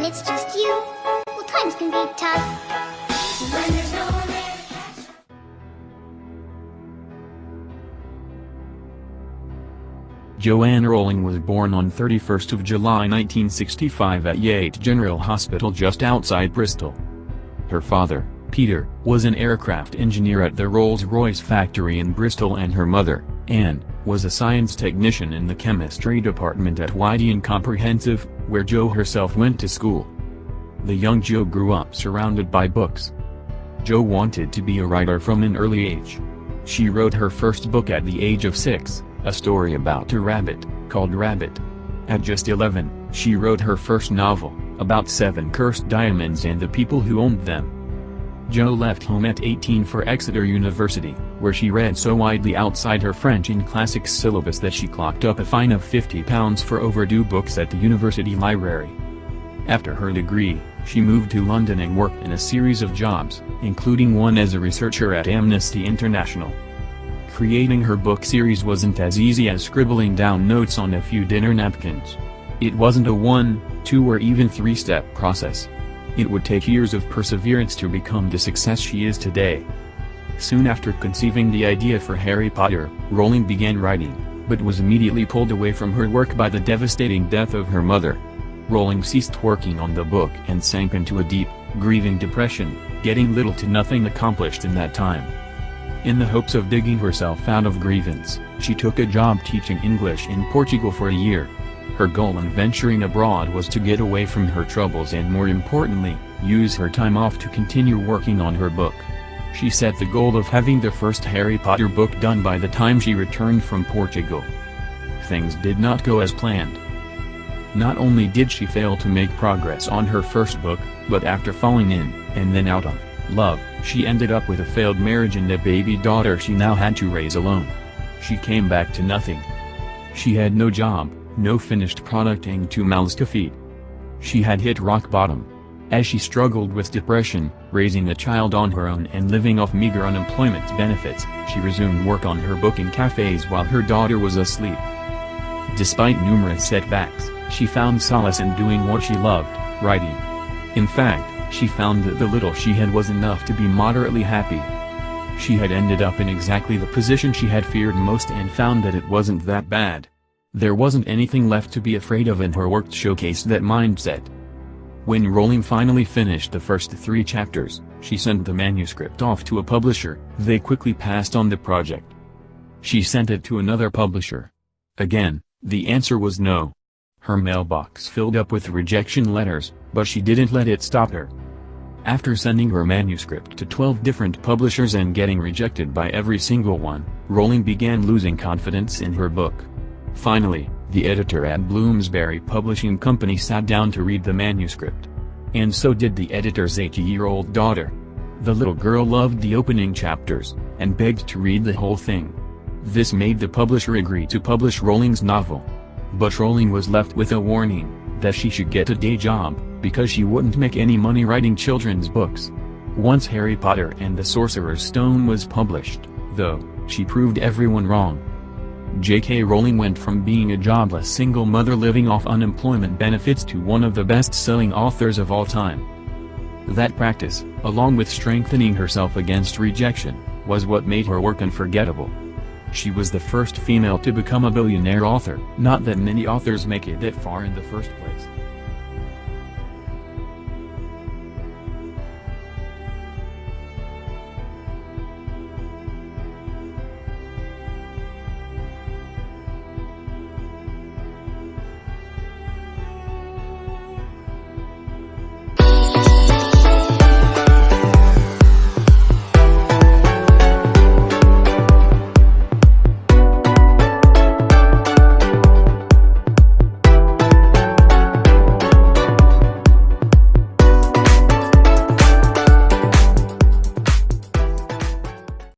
when it's just you, well, times can be tough. When there's no one there to catch. Joanne Rowling was born on 31st of July 1965 at Yate General Hospital just outside Bristol. Her father, Peter, was an aircraft engineer at the Rolls-Royce factory in Bristol, and her mother, Anne, was a science technician in the chemistry department at Wydian Comprehensive, where Jo herself went to school. The young Jo grew up surrounded by books. Jo wanted to be a writer from an early age. She wrote her first book at the age of 6, a story about a rabbit, called Rabbit. At just 11, she wrote her first novel, about 7 cursed diamonds and the people who owned them. Jo left home at 18 for Exeter University, where she read so widely outside her French and classics syllabus that she clocked up a fine of £50 for overdue books at the university library. After her degree, she moved to London and worked in a series of jobs, including one as a researcher at Amnesty International. Creating her book series wasn't as easy as scribbling down notes on a few dinner napkins. It wasn't a 1, 2 or even 3-step process. It would take years of perseverance to become the success she is today. Soon after conceiving the idea for Harry Potter, Rowling began writing, but was immediately pulled away from her work by the devastating death of her mother. Rowling ceased working on the book and sank into a deep, grieving depression, getting little to nothing accomplished in that time. In the hopes of digging herself out of grievance, she took a job teaching English in Portugal for a year. Her goal in venturing abroad was to get away from her troubles and, more importantly, use her time off to continue working on her book. She set the goal of having the first Harry Potter book done by the time she returned from Portugal. Things did not go as planned. Not only did she fail to make progress on her first book, but after falling in, and then out of, love, she ended up with a failed marriage and a baby daughter she now had to raise alone. She came back to nothing. She had no job, no finished product and 2 mouths to feed. She had hit rock bottom. As she struggled with depression, raising a child on her own and living off meager unemployment benefits, she resumed work on her book in cafes while her daughter was asleep. Despite numerous setbacks, she found solace in doing what she loved, writing. In fact, she found that the little she had was enough to be moderately happy. She had ended up in exactly the position she had feared most and found that it wasn't that bad. There wasn't anything left to be afraid of, and her work showcased that mindset. When Rowling finally finished the first 3 chapters, she sent the manuscript off to a publisher. They quickly passed on the project. She sent it to another publisher. Again, the answer was no. Her mailbox filled up with rejection letters, but she didn't let it stop her. After sending her manuscript to 12 different publishers and getting rejected by every single one, Rowling began losing confidence in her book. Finally, the editor at Bloomsbury Publishing Company sat down to read the manuscript. And so did the editor's 8-year-old daughter. The little girl loved the opening chapters, and begged to read the whole thing. This made the publisher agree to publish Rowling's novel. But Rowling was left with a warning, that she should get a day job, because she wouldn't make any money writing children's books. Once Harry Potter and the Sorcerer's Stone was published, though, she proved everyone wrong. JK Rowling went from being a jobless single mother living off unemployment benefits to one of the best-selling authors of all time. That practice, along with strengthening herself against rejection, was what made her work unforgettable. She was the first female to become a billionaire author. Not that many authors make it that far in the first place.